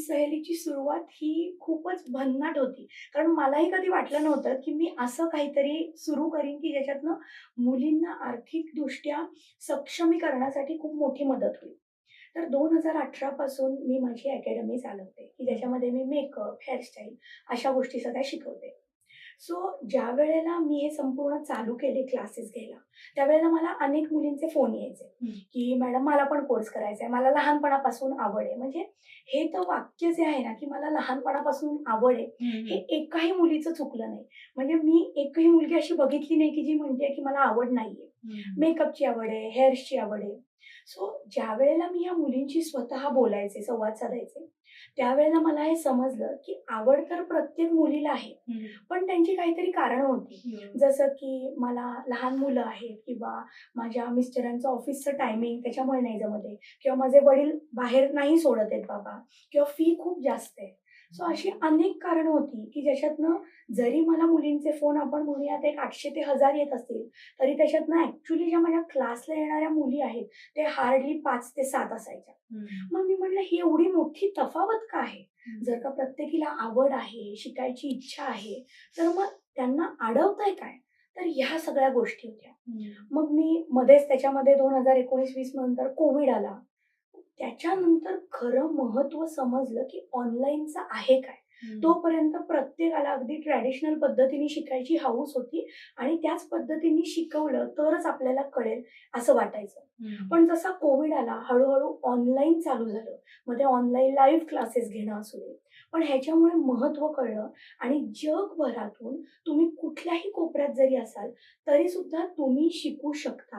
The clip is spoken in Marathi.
सहलीची सुरुवात ही खूपच भन्नाट होती. कारण मलाही कधी वाटलं नव्हतं, की मी असं काहीतरी सुरू करीन, की ज्याच्यातनं मुलींना आर्थिकदृष्ट्या सक्षमीकरणासाठी खूप मोठी मदत होईल. तर 2018 पासून मी माझी अकॅडमी चालवते, की ज्याच्यामध्ये मी मेकअप, हेअरस्टाईल अशा गोष्टी सगळ्या शिकवते. सो ज्यावेळेला मी हे संपूर्ण चालू केले क्लासेस घ्यायला, त्यावेळेला मला अनेक मुलींचे फोन यायचे, की "मॅडम मला पण कोर्स करायचा आहे. मला लहानपणापासून आवड आहे." म्हणजे हे तर वाक्य जे आहे ना, की मला लहानपणापासून आवड आहे, हं, हे हं. एकाही मुलीचं चुकलं नाही. म्हणजे मी एकही मुलगी अशी बघितली नाही, की जी म्हणते, की मला आवड नाहीये. हं, हं. मेकअपची आवड आहे, हेअर्सची आवड आहे. सो ज्यावेळेला मी या मुलींशी स्वतः बोलायचे, संवाद साधायचे, त्यावेळेला मला हे समजलं, की आवड तर प्रत्येक मुलीला आहे. हं. पण त्यांची काहीतरी कारणं होती. बरोबर. जसं की मला लहान मुलं आहेत किंवा माझ्या मिस्टरांचं ऑफिसचं टायमिंग त्याच्यामुळे नाही जमत आहे किंवा माझे वडील बाहेर नाही सोडत आहेत बाबा किंवा फी खूप जास्त आहे. सो अशी अनेक कारणं होती, की ज्याच्यातनं जरी मला मुलींचे फोन आपण म्हणूयात एक 800 ते 1000 येत असतील, तरी त्याच्यातनं ॲक्चुअली ज्या माझ्या क्लासला येणाऱ्या मुली आहेत, ते हार्डली 5 ते 7 असायच्या. हं, मग मी म्हटलं, ही एवढी मोठी तफावत का आहे? हं. जर का प्रत्येकीला आवड आहे, शिकायची इच्छा आहे, तर मग त्यांना अडवतंय काय? तर ह्या सगळ्या गोष्टी होत्या. हं. मग मी मध्येच त्याच्यामध्ये 2019-20 नंतर कोविड आला. त्याच्यानंतर खरं महत्त्व समजलं, की ऑनलाईनचं आहे काय? हं. तोपर्यंत प्रत्येकाला अगदी ट्रॅडिशनल पद्धतीने शिकायची हौस होती आणि त्याच पद्धतीने शिकवलं तरच आपल्याला कळेल असं वाटायचं. हं. पण जसा कोविड आला, हळू ऑनलाईन चालू झालं. मग ते ऑनलाईन लाईव्ह क्लासेस घेणं असू दे. पण ह्याच्यामुळे महत्त्व कळलं आणि जगभरातून तुम्ही कुठल्याही कोपऱ्यात जरी असाल, तरीसुद्धा तुम्ही शिकू शकता.